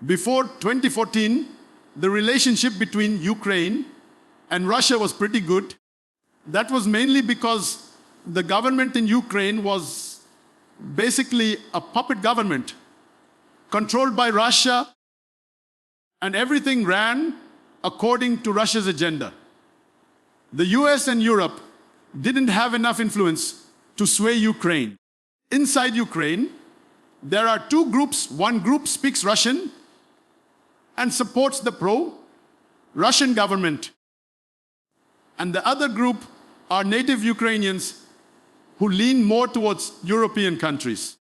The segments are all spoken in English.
Before 2014, the relationship between Ukraine and Russia was pretty good. That was mainly because the government in Ukraine was basically a puppet government controlled by Russia, and everything ran according to Russia's agenda. The US and Europe didn't have enough influence to sway Ukraine. Inside Ukraine, there are two groups. One group speaks Russian and supports the pro-Russian government. And the other group are native Ukrainians who lean more towards European countries.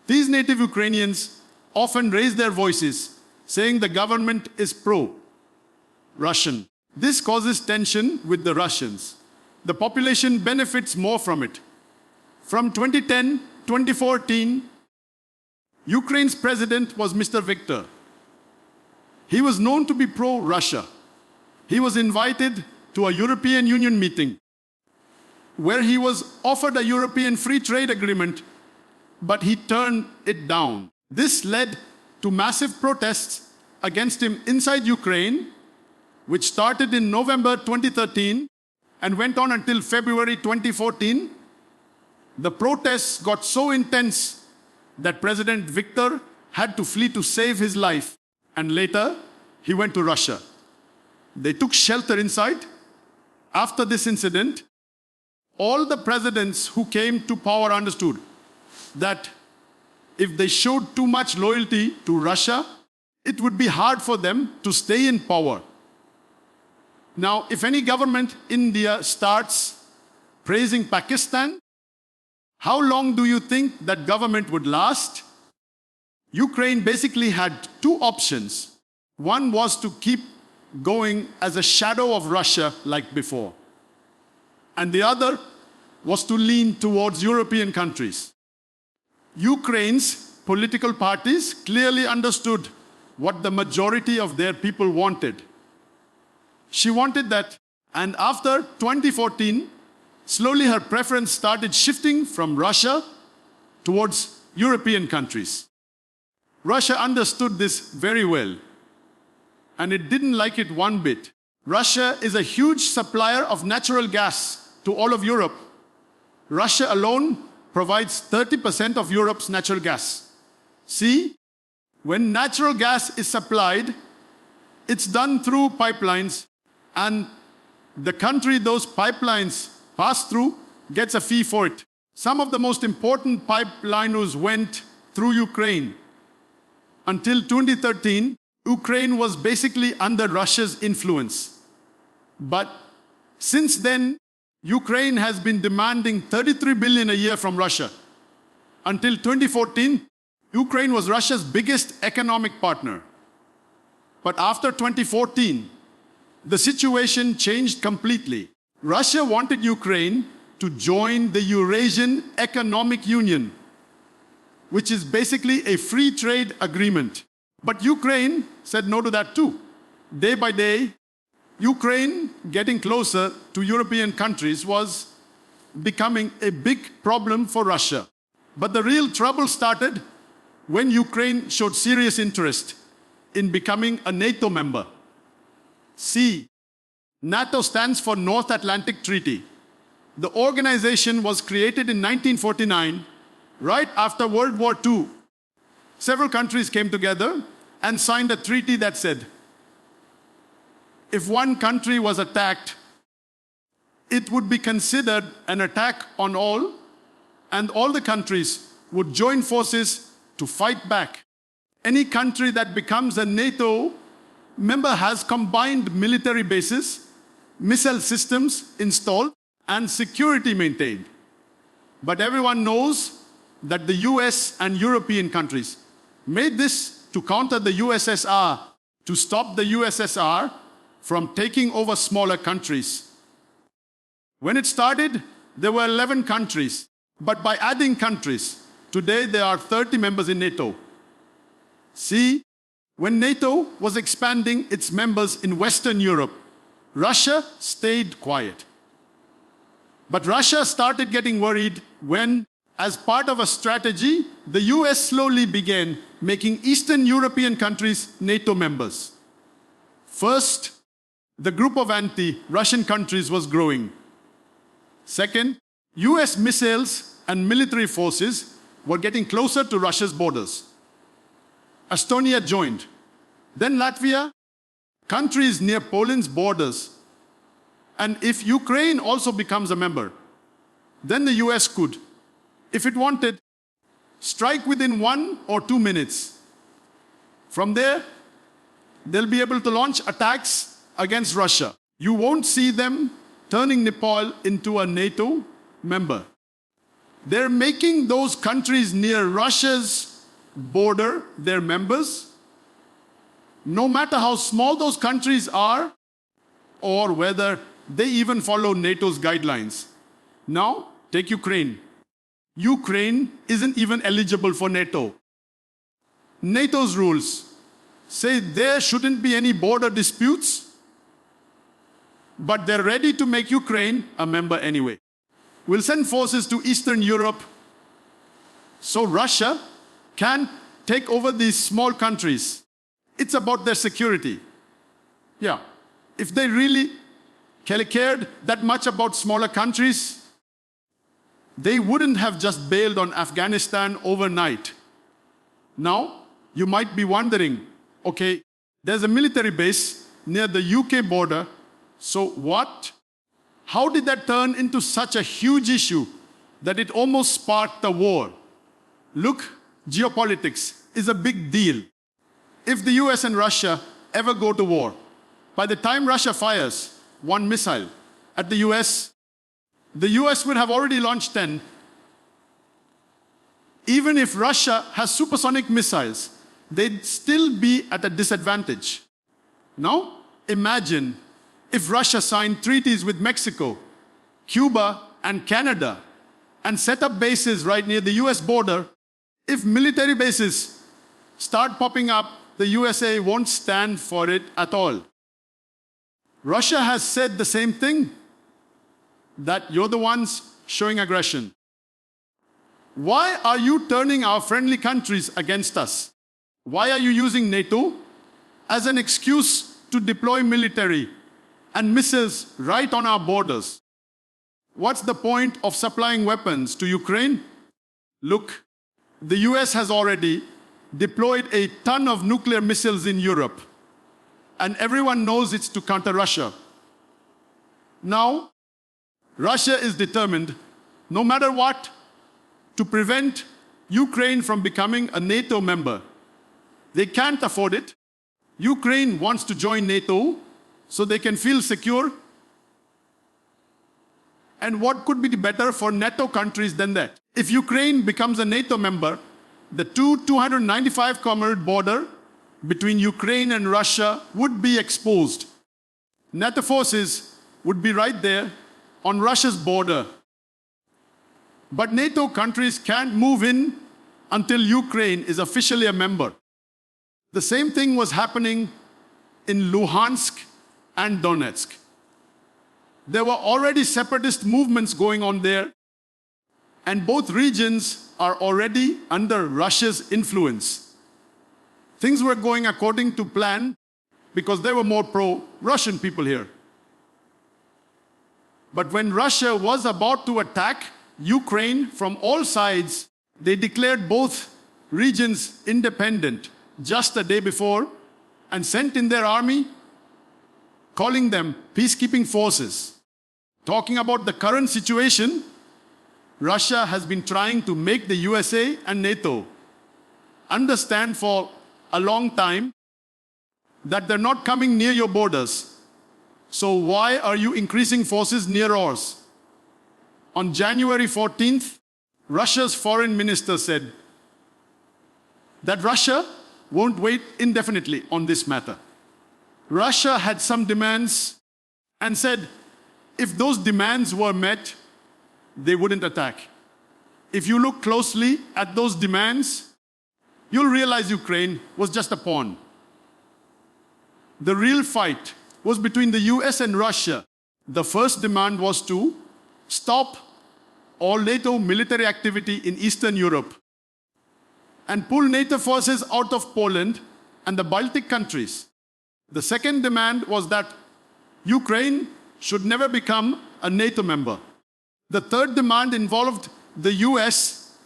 These native Ukrainians often raise their voices, saying the government is pro-Russian. This causes tension with the Russians. The population benefits more from it. From 2010, 2014, Ukraine's president was Mr. Viktor. He was known to be pro-Russia. He was invited to a European Union meeting where he was offered a European free trade agreement, but he turned it down. This led to massive protests against him inside Ukraine, which started in November 2013 and went on until February 2014. The protests got so intense that President Viktor had to flee to save his life, and later he went to Russia. They took shelter inside. After this incident, all the presidents who came to power understood that if they showed too much loyalty to Russia, it would be hard for them to stay in power. Now, if any government in India starts praising Pakistan, how long do you think that government would last? Ukraine basically had two options. One was to keep going as a shadow of Russia like before, and the other was to lean towards European countries. Ukraine's political parties clearly understood what the majority of their people wanted. She wanted that, and after 2014, slowly her preference started shifting from Russia towards European countries. Russia understood this very well, and it didn't like it one bit. Russia is a huge supplier of natural gas to all of Europe. Russia alone provides 30% of Europe's natural gas. See, when natural gas is supplied, it's done through pipelines, and the country those pipelines pass through gets a fee for it. Some of the most important pipeliners went through Ukraine. Until 2013, Ukraine was basically under Russia's influence. But since then, Ukraine has been demanding $33 billion a year from Russia. Until 2014, Ukraine was Russia's biggest economic partner. But after 2014, the situation changed completely. Russia wanted Ukraine to join the Eurasian Economic Union, which is basically a free trade agreement. But Ukraine said no to that too. Day by day, Ukraine getting closer to European countries was becoming a big problem for Russia. But the real trouble started when Ukraine showed serious interest in becoming a NATO member. See, NATO stands for North Atlantic Treaty. The organization was created in 1949, right after World War II. Several countries came together and signed a treaty that said, if one country was attacked, it would be considered an attack on all, and all the countries would join forces to fight back. Any country that becomes a NATO member has combined military bases, missile systems installed, and security maintained. But everyone knows that the US and European countries made this to counter the USSR, to stop the USSR from taking over smaller countries. When it started, there were 11 countries, but by adding countries, today there are 30 members in NATO. See, when NATO was expanding its members in Western Europe, Russia stayed quiet. But Russia started getting worried when, as part of a strategy, the US slowly began making Eastern European countries NATO members. First, the group of anti-Russian countries was growing. Second, US missiles and military forces were getting closer to Russia's borders. Estonia joined. Then Latvia, countries near Poland's borders. And if Ukraine also becomes a member, then the US could, if it wanted, strike within 1 or 2 minutes. From there, they'll be able to launch attacks against Russia. You won't see them turning Nepal into a NATO member. They're making those countries near Russia's border their members, no matter how small those countries are or whether they even follow NATO's guidelines. Now, take Ukraine. Ukraine isn't even eligible for NATO. NATO's rules say there shouldn't be any border disputes, but they're ready to make Ukraine a member anyway. We'll send forces to Eastern Europe so Russia can take over these small countries. It's about their security. Yeah, if they really cared that much about smaller countries, they wouldn't have just bailed on Afghanistan overnight. Now, you might be wondering, okay, there's a military base near the UK border, so what? How did that turn into such a huge issue that it almost sparked a war? Look, geopolitics is a big deal. If the US and Russia ever go to war, by the time Russia fires one missile at the US would have already launched 10. Even if Russia has supersonic missiles, they'd still be at a disadvantage. Now, imagine if Russia signed treaties with Mexico, Cuba, and Canada, and set up bases right near the US border. If military bases start popping up, the USA won't stand for it at all. Russia has said the same thing, that you're the ones showing aggression. Why are you turning our friendly countries against us? Why are you using NATO as an excuse to deploy military and missiles right on our borders? What's the point of supplying weapons to Ukraine? Look, the US has already deployed a ton of nuclear missiles in Europe, and everyone knows it's to counter Russia. Now, Russia is determined, no matter what, to prevent Ukraine from becoming a NATO member. They can't afford it. Ukraine wants to join NATO so they can feel secure. And what could be better for NATO countries than that? If Ukraine becomes a NATO member, the 295-kilometer border between Ukraine and Russia would be exposed. NATO forces would be right there on Russia's border. But NATO countries can't move in until Ukraine is officially a member. The same thing was happening in Luhansk and Donetsk. There were already separatist movements going on there, and both regions are already under Russia's influence. Things were going according to plan because there were more pro-Russian people here. But when Russia was about to attack Ukraine from all sides, they declared both regions independent just a day before and sent in their army, calling them peacekeeping forces. Talking about the current situation, Russia has been trying to make the USA and NATO understand for a long time that they're not coming near your borders. So why are you increasing forces near ours? On January 14th, Russia's foreign minister said that Russia won't wait indefinitely on this matter. Russia had some demands and said if those demands were met, they wouldn't attack. If you look closely at those demands, you'll realize Ukraine was just a pawn. The real fight was between the US and Russia. The first demand was to stop all NATO military activity in Eastern Europe and pull NATO forces out of Poland and the Baltic countries. The second demand was that Ukraine should never become a NATO member. The third demand involved the US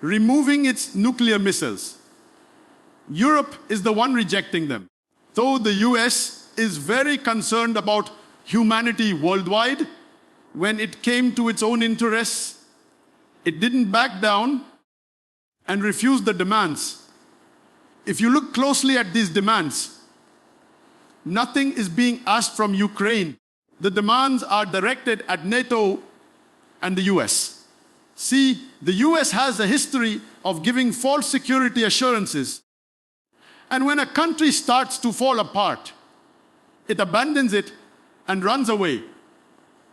removing its nuclear missiles. Europe is the one rejecting them. Though the US is very concerned about humanity worldwide, when it came to its own interests, it didn't back down and refused the demands. If you look closely at these demands, nothing is being asked from Ukraine. The demands are directed at NATO and the US. See, the US has a history of giving false security assurances. And when a country starts to fall apart, it abandons it and runs away.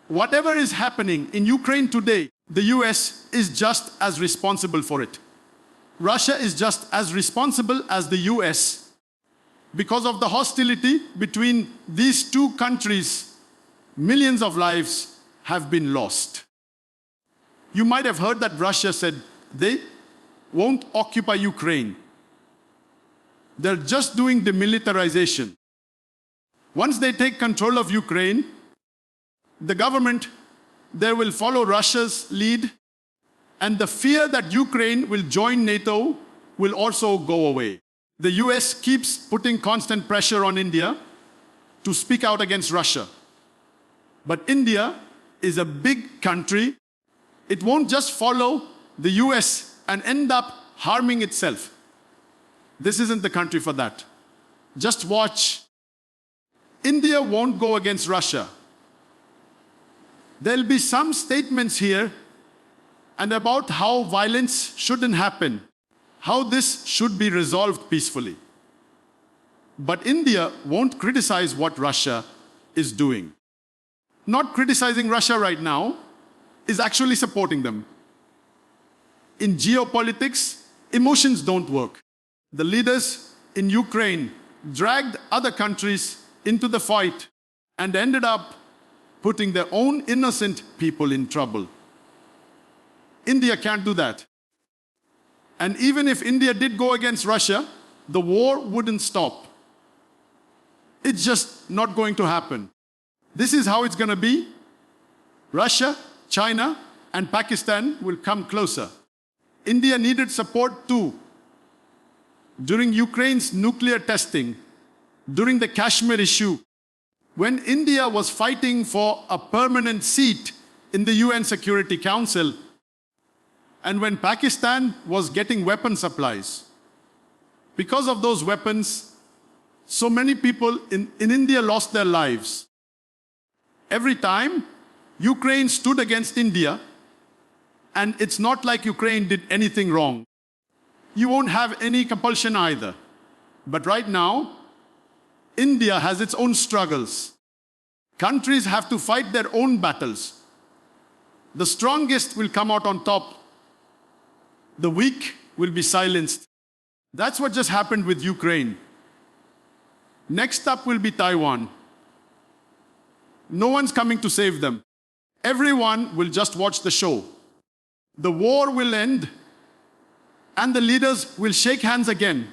Whatever is happening in Ukraine today, the US is just as responsible for it. Russia is just as responsible as the US. Because of the hostility between these two countries, millions of lives have been lost. You might have heard that Russia said they won't occupy Ukraine. They're just doing demilitarization. Once they take control of Ukraine, the government there will follow Russia's lead, and the fear that Ukraine will join NATO will also go away. The US keeps putting constant pressure on India to speak out against Russia. But India is a big country. It won't just follow the US and end up harming itself. This isn't the country for that. Just watch. India won't go against Russia. There'll be some statements here and about how violence shouldn't happen, how this should be resolved peacefully. But India won't criticize what Russia is doing. Not criticizing Russia right now is actually supporting them. In geopolitics, emotions don't work. The leaders in Ukraine dragged other countries into the fight and ended up putting their own innocent people in trouble. India can't do that. And even if India did go against Russia, the war wouldn't stop. It's just not going to happen. This is how it's going to be. Russia, China, and Pakistan will come closer. India needed support too. During Ukraine's nuclear testing, during the Kashmir issue, when India was fighting for a permanent seat in the UN Security Council, and when Pakistan was getting weapon supplies. Because of those weapons, so many people in India lost their lives. Every time, Ukraine stood against India, and it's not like Ukraine did anything wrong. You won't have any compulsion either. But right now, India has its own struggles. Countries have to fight their own battles. The strongest will come out on top. The weak will be silenced. That's what just happened with Ukraine. Next up will be Taiwan. No one's coming to save them. Everyone will just watch the show. The war will end, and the leaders will shake hands again.